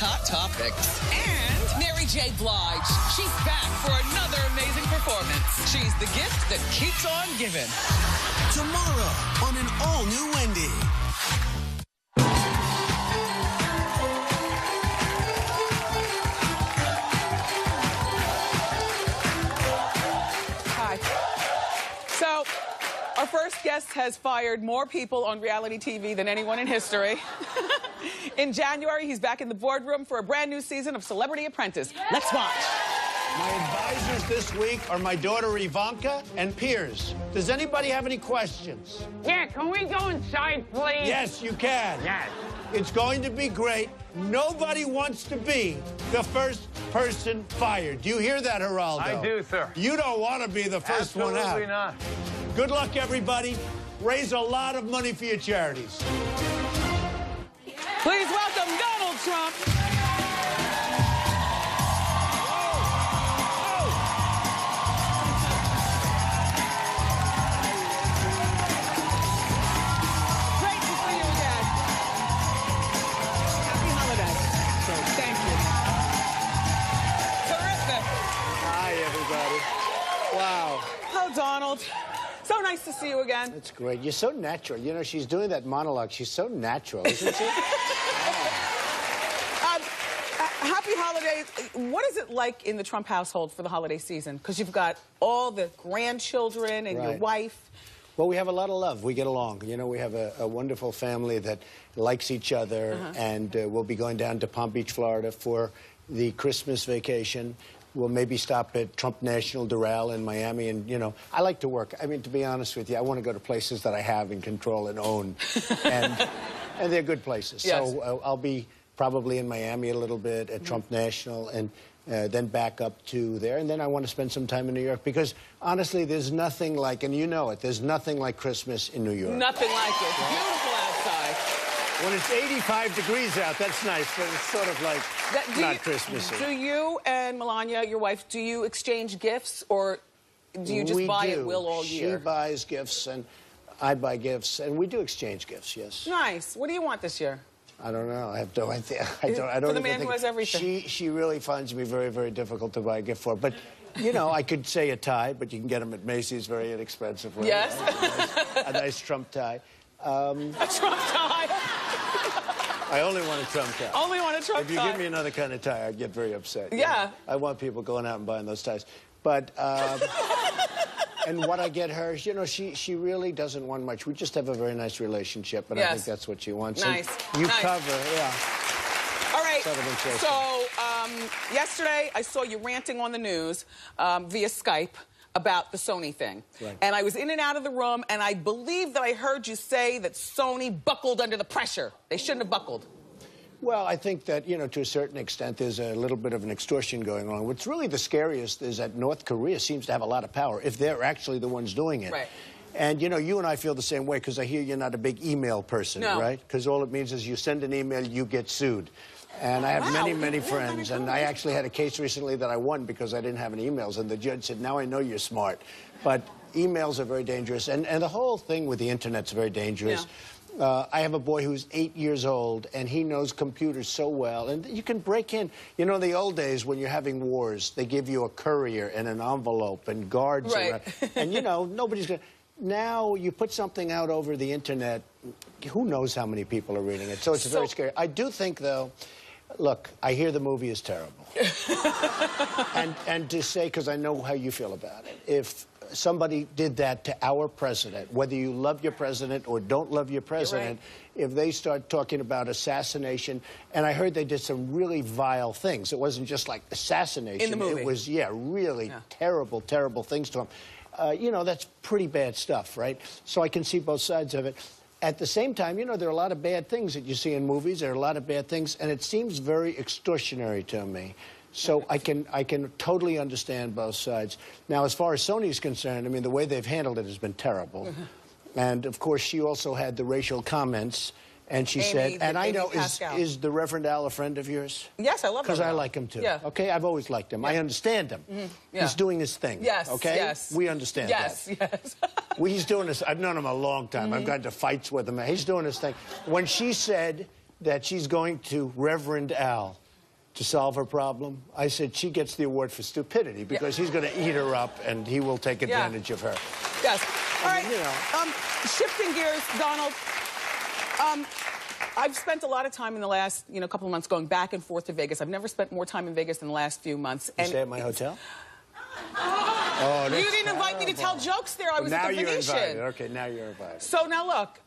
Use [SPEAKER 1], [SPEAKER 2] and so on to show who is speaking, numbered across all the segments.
[SPEAKER 1] hot topics. And Mary J. Blige. She's back for another amazing performance. She's the gift that keeps on giving.
[SPEAKER 2] Tomorrow on an all-new Wendy.
[SPEAKER 3] Hi. So, our first guest has fired more people on reality TV than anyone in history. In January, he's back in the boardroom for a brand new season of Celebrity Apprentice. Let's watch.
[SPEAKER 4] My advisors this week are my daughter Ivanka and Piers. Does anybody have any questions?
[SPEAKER 5] Yeah, can we go inside, please?
[SPEAKER 4] Yes, you can.
[SPEAKER 5] Yes.
[SPEAKER 4] It's going to be great. Nobody wants to be the first person fired. Do you hear that, Geraldo?
[SPEAKER 5] I do, sir.
[SPEAKER 4] You don't want to be the first one out.
[SPEAKER 5] Absolutely not.
[SPEAKER 4] Good luck, everybody. Raise a lot of money for your charities.
[SPEAKER 3] Please welcome Donald Trump. Great to see you again. Happy holidays. Thank you. Terrific.
[SPEAKER 4] Hi, everybody. Wow.
[SPEAKER 3] Oh, Donald. So nice to see you again.
[SPEAKER 4] That's great. You're so natural. You know, she's doing that monologue. She's so natural, isn't she?
[SPEAKER 3] Happy holidays. What is it like in the Trump household for the holiday season? Because you've got all the grandchildren and your wife.
[SPEAKER 4] Well, we have a lot of love. We get along. You know, we have a wonderful family that likes each other, and we'll be going down to Palm Beach, Florida for the Christmas vacation. We'll maybe stop at Trump National Doral in Miami, and, you know, I like to work. I mean, to be honest with you, I want to go to places that I have and control and own, and they're good places.
[SPEAKER 3] Yes.
[SPEAKER 4] So I'll be probably in Miami a little bit at Trump National, and then back up to there, and then I want to spend some time in New York, because honestly, there's nothing like, and you know it, there's nothing like Christmas in New York.
[SPEAKER 3] Nothing like it. Beautiful outside.
[SPEAKER 4] When it's 85 degrees out, that's nice, but it's sort of like not Christmassy.
[SPEAKER 3] Do you and Melania, your wife, do you exchange gifts, or do you just buy at will all year?
[SPEAKER 4] She buys gifts, and I buy gifts, and we do exchange gifts, yes.
[SPEAKER 3] Nice. What do you want this year?
[SPEAKER 4] I don't know. I have no idea. I don't
[SPEAKER 3] For the
[SPEAKER 4] even
[SPEAKER 3] man
[SPEAKER 4] think
[SPEAKER 3] who has everything.
[SPEAKER 4] She really finds me very, very difficult to buy a gift for. But, you know, I could say a tie, but you can get them at Macy's very inexpensively.
[SPEAKER 3] Yes.
[SPEAKER 4] A nice Trump tie.
[SPEAKER 3] A Trump tie.
[SPEAKER 4] I only want a Trump tie.
[SPEAKER 3] Only want a Trump tie.
[SPEAKER 4] If you give me another kind of tie, I'd get very upset.
[SPEAKER 3] Yeah.
[SPEAKER 4] You know? I want people going out and buying those ties. But, and what I get her, you know, she really doesn't want much. We just have a very nice relationship, and I think that's what she wants.
[SPEAKER 3] Nice.
[SPEAKER 4] And you cover, yeah.
[SPEAKER 3] All right. So, yesterday I saw you ranting on the news via Skype about the Sony thing.
[SPEAKER 4] Right.
[SPEAKER 3] And I was in and out of the room, and I believe that I heard you say that Sony buckled under the pressure. They shouldn't have buckled.
[SPEAKER 4] Well, I think that, you know, to a certain extent, there's a little bit of an extortion going on. What's really the scariest is that North Korea seems to have a lot of power, if they're actually the ones doing it.
[SPEAKER 3] Right.
[SPEAKER 4] And, you know, you and I feel the same way, because I hear you're not a big email person, right? Because all it means is you send an email, you get sued. And I have many, many friends, and I actually had a case recently that I won because I didn't have any emails, and the judge said, now I know you're smart. But emails are very dangerous, and the whole thing with the internet's very dangerous. Yeah. I have a boy who's 8 years old, and he knows computers so well, and you can break in. You know, in the old days when you're having wars, they give you a courier and an envelope and guards around. And, you know, nobody's going to... Now you put something out over the internet, who knows how many people are reading it, so it's very scary. I do think, though, look, I hear the movie is terrible. and to say, because I know how you feel about it, if somebody did that to our president, whether you love your president or don't love your president, if they start talking about assassination, and I heard they did some really vile things. It wasn't just like assassination.
[SPEAKER 3] In the movie.
[SPEAKER 4] It was, really terrible, terrible things to him. You know, that's pretty bad stuff, right? So I can see both sides of it. At the same time, you know, there are a lot of bad things that you see in movies. There are a lot of bad things, and it seems very extortionary to me. So I can totally understand both sides. Now, as far as Sony's concerned, I mean, the way they've handled it has been terrible. And, of course, she also had the racial comments. And she said, and I know, is the Reverend Al a friend of yours?
[SPEAKER 3] Yes, I love him.
[SPEAKER 4] Because I like him, too.
[SPEAKER 3] Yeah.
[SPEAKER 4] Okay? I've always liked him. I understand him. He's doing his thing.
[SPEAKER 3] Yes,
[SPEAKER 4] okay?
[SPEAKER 3] yes.
[SPEAKER 4] We understand that.
[SPEAKER 3] Yes.
[SPEAKER 4] Well, he's doing this. I've known him a long time. I've gotten to fights with him. He's doing his thing. When she said that she's going to Reverend Al, to solve her problem? I said she gets the award for stupidity because he's going to eat her up and he will take advantage of her.
[SPEAKER 3] Yes. All right.
[SPEAKER 4] You know.
[SPEAKER 3] Shifting gears, Donald. I've spent a lot of time in the last, couple of months going back and forth to Vegas. I've never spent more time in Vegas in the last few months.
[SPEAKER 4] You stay at my hotel? Oh,
[SPEAKER 3] you didn't invite me to tell jokes there. I was at the Venetian.
[SPEAKER 4] Now you're invited. Okay, now you're invited.
[SPEAKER 3] So now look,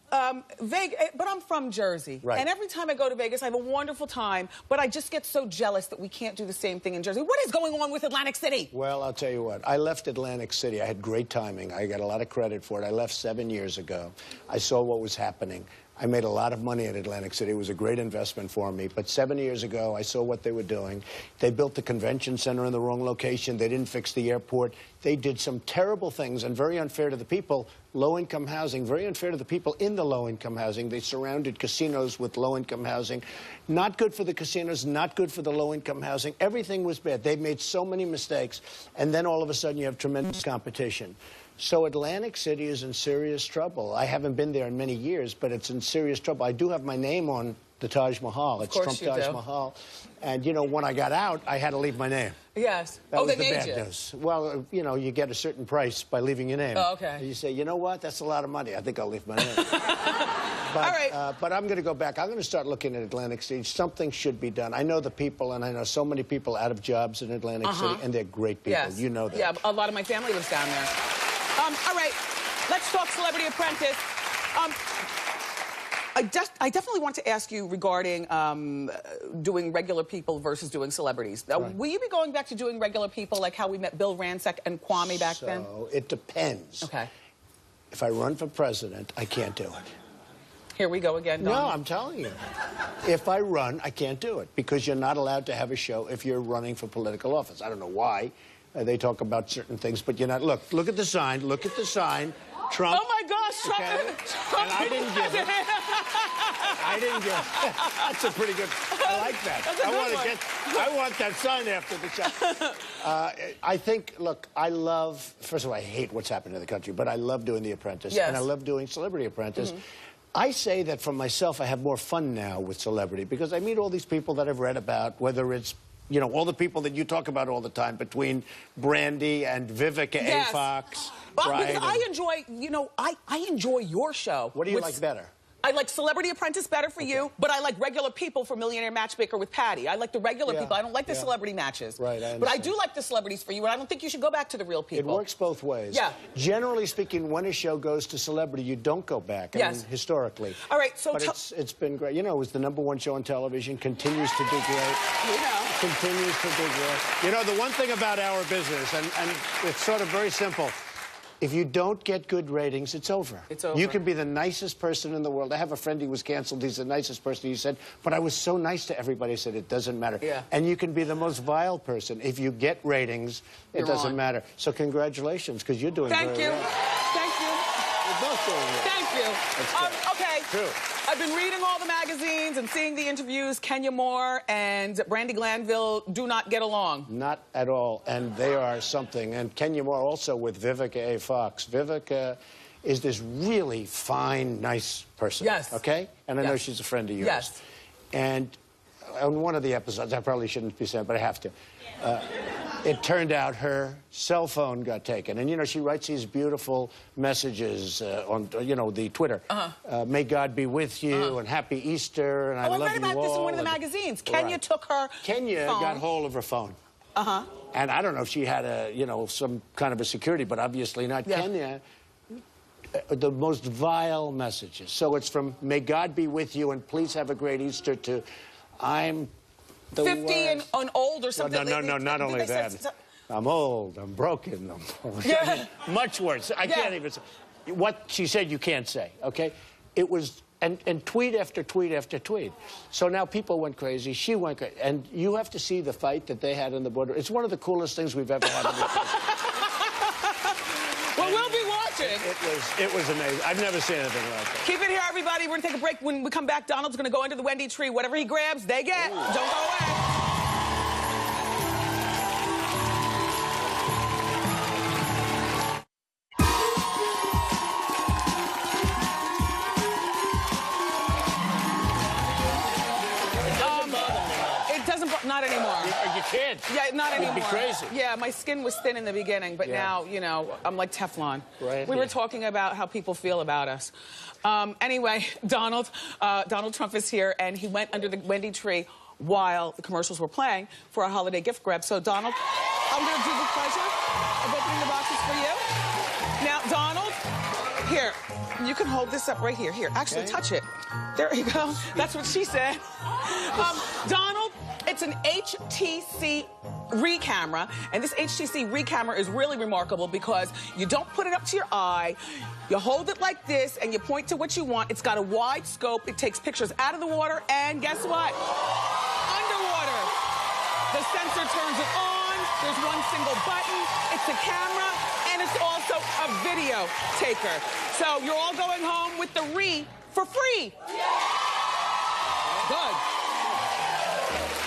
[SPEAKER 3] Vegas, but I'm from Jersey.
[SPEAKER 4] Right.
[SPEAKER 3] And every time I go to Vegas, I have a wonderful time, but I just get so jealous that we can't do the same thing in Jersey. What is going on with Atlantic City?
[SPEAKER 4] Well, I'll tell you what. I left Atlantic City. I had great timing. I got a lot of credit for it. I left 7 years ago. I saw what was happening. I made a lot of money at Atlantic City. It was a great investment for me. But 7 years ago, I saw what they were doing. They built the convention center in the wrong location. They didn't fix the airport. They did some terrible things and very unfair to the people. Low-income housing, very unfair to the people in the low-income housing. They surrounded casinos with low-income housing. Not good for the casinos, not good for the low-income housing. Everything was bad. They made so many mistakes. And then all of a sudden, you have tremendous competition. So Atlantic City is in serious trouble. I haven't been there in many years, but it's in serious trouble. I do have my name on the Taj Mahal. It's Trump Taj Mahal. And, when I got out, I had to leave my name.
[SPEAKER 3] Yes.
[SPEAKER 4] That was
[SPEAKER 3] they
[SPEAKER 4] the
[SPEAKER 3] made
[SPEAKER 4] bad
[SPEAKER 3] you.
[SPEAKER 4] news. Well, you get a certain price by leaving your name.
[SPEAKER 3] Oh, okay.
[SPEAKER 4] And you say, you know what? That's a lot of money. I think I'll leave my name.
[SPEAKER 3] All right.
[SPEAKER 4] But I'm going to go back. I'm going to start looking at Atlantic City. Something should be done. I know the people, and I know so many people out of jobs in Atlantic City, and they're great people.
[SPEAKER 3] Yes.
[SPEAKER 4] You know that.
[SPEAKER 3] Yeah, a lot of my family lives down there. All right, let's talk Celebrity Apprentice. I definitely want to ask you regarding doing regular people versus doing celebrities.
[SPEAKER 4] Right.
[SPEAKER 3] Will you be going back to doing regular people like how we met Bill Rancic and Kwame back then?
[SPEAKER 4] So it depends.
[SPEAKER 3] Okay.
[SPEAKER 4] If I run for president, I can't do it.
[SPEAKER 3] Here we go again, Don.
[SPEAKER 4] No, I'm telling you. If I run, I can't do it because you're not allowed to have a show if you're running for political office. I don't know why. They talk about certain things, but you're not. Look at the sign. Look at the sign. Trump.
[SPEAKER 3] Oh, my gosh, Trump.
[SPEAKER 4] Okay?
[SPEAKER 3] Trump.
[SPEAKER 4] And I didn't give it. I didn't give it. That's a pretty good. I like that.
[SPEAKER 3] That's a good one.
[SPEAKER 4] I want that sign after the show. I think, look, I love, first of all, I hate what's happened in the country, but I love doing The Apprentice.
[SPEAKER 3] Yes.
[SPEAKER 4] And I love doing Celebrity Apprentice. I say that for myself, I have more fun now with celebrity because I meet all these people that I've read about, whether it's all the people that you talk about all the time between Brandy and Vivica A. Fox.
[SPEAKER 3] Right? Because I enjoy, I enjoy your show.
[SPEAKER 4] What do you like better?
[SPEAKER 3] I like Celebrity Apprentice better for you, but I like regular people for Millionaire Matchmaker with Patty. I like the regular people. I don't like the celebrity matches.
[SPEAKER 4] Right, I
[SPEAKER 3] but I do like the celebrities for you, and I don't think you should go back to the real people.
[SPEAKER 4] It works both ways.
[SPEAKER 3] Yeah.
[SPEAKER 4] Generally speaking, when a show goes to celebrity, you don't go back.
[SPEAKER 3] Yes.
[SPEAKER 4] I mean, historically.
[SPEAKER 3] All right, so...
[SPEAKER 4] But it's been great. It was the #1 show on television, continues to do great. Continues to do great. The one thing about our business, and it's sort of very simple, if you don't get good ratings, it's over.
[SPEAKER 3] It's over.
[SPEAKER 4] You can be the nicest person in the world. I have a friend who was canceled. He's the nicest person. He said, but I was so nice to everybody. I said, it doesn't matter.
[SPEAKER 3] Yeah.
[SPEAKER 4] And you can be the most vile person. If you get ratings, it doesn't matter. So congratulations, because you're doing very well.
[SPEAKER 3] Thank you.
[SPEAKER 4] We're both doing well.
[SPEAKER 3] Thank you. Okay.
[SPEAKER 4] True.
[SPEAKER 3] I've been reading all the magazines and seeing the interviews. Kenya Moore and Brandy Glanville do not get along.
[SPEAKER 4] Not at all, and they are something. And Kenya Moore also with Vivica A. Fox. Vivica is this really fine, nice person.
[SPEAKER 3] Yes.
[SPEAKER 4] Okay? And I know she's a friend of yours.
[SPEAKER 3] Yes.
[SPEAKER 4] And on one of the episodes, I probably shouldn't be saying, but I have to. It turned out her cell phone got taken. And, she writes these beautiful messages on, the Twitter. May God be with you, and Happy Easter, and I love you all.
[SPEAKER 3] I read about this in one of the magazines. Kenya took her
[SPEAKER 4] Kenya
[SPEAKER 3] phone.
[SPEAKER 4] got hold of her phone. And I don't know if she had some kind of a security, but obviously not.
[SPEAKER 3] Yeah.
[SPEAKER 4] Kenya, the most vile messages. So it's from, may God be with you, and please have a great Easter, to, I'm...
[SPEAKER 3] 50 and old or something.
[SPEAKER 4] No, not only that. I'm old, I'm broken, much worse. I can't even say. What she said you can't say, okay? It was, and tweet after tweet after tweet. So now people went crazy, she went crazy. And you have to see the fight that they had in the border. It's one of the coolest things we've ever had in the
[SPEAKER 3] Well, we'll be watching.
[SPEAKER 4] It was amazing. I've never seen anything like that.
[SPEAKER 3] Keep it here, everybody. We're going to take a break. When we come back, Donald's going to go under the Wendy tree. Whatever he grabs, they get. Ooh. Don't go away. It doesn't Not anymore.
[SPEAKER 6] You can't.
[SPEAKER 3] Yeah, not anymore.
[SPEAKER 6] It'd be crazy.
[SPEAKER 3] Yeah, my skin was thin in the beginning, but now, you know, I'm like Teflon.
[SPEAKER 6] Right.
[SPEAKER 3] We were talking about how people feel about us. Anyway, Donald Trump is here, and he went under the Wendy tree while the commercials were playing for a holiday gift grab. So, Donald, I'm going to do the pleasure of opening the boxes for you. Now, Donald, here, you can hold this up right here. Here, actually, touch it. There you go. That's what she said. Donald, it's an HTC camera, and this HTC camera is really remarkable because you don't put it up to your eye, you hold it like this, and you point to what you want. It's got a wide scope, it takes pictures out of the water, and guess what? Underwater. The sensor turns it on, there's one single button, it's a camera, and it's also a video taker. So you're all going home with the for free. Good.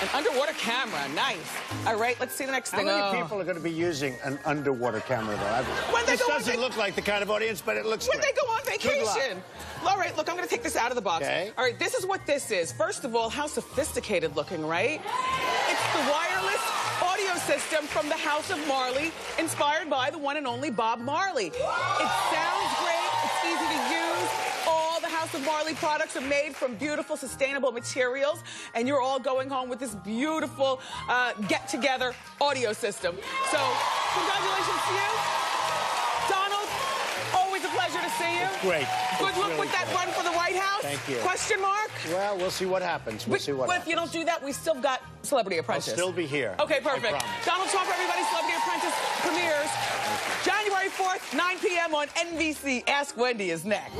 [SPEAKER 3] An underwater camera, nice. All right, let's see the next thing.
[SPEAKER 4] How many people are going to be using an underwater camera, though?
[SPEAKER 3] This
[SPEAKER 4] doesn't look like the kind of audience, but it looks
[SPEAKER 3] when
[SPEAKER 4] great.
[SPEAKER 3] they go on vacation. All right, look, I'm going to take this out of the box.
[SPEAKER 4] Okay.
[SPEAKER 3] All right, this is what this is. First of all, how sophisticated looking, right? It's the wireless audio system from the House of Marley, inspired by the one and only Bob Marley. It sounds great. It's easy to use. All the House of Marley products are made from beautiful, sustainable materials, and you're all going home with this beautiful get-together audio system. So, congratulations to you. Donald, always a pleasure to see you.
[SPEAKER 4] Great.
[SPEAKER 3] Good luck with that run for the White House.
[SPEAKER 4] Thank you.
[SPEAKER 3] Question mark?
[SPEAKER 4] Well, we'll see what happens. We'll see what happens.
[SPEAKER 3] If you don't do that, we still got Celebrity Apprentice.
[SPEAKER 4] I'll still be here.
[SPEAKER 3] Okay, perfect. Donald Trump, everybody, Celebrity Apprentice premieres January 4th, 9 p.m. on NBC. Ask Wendy is next.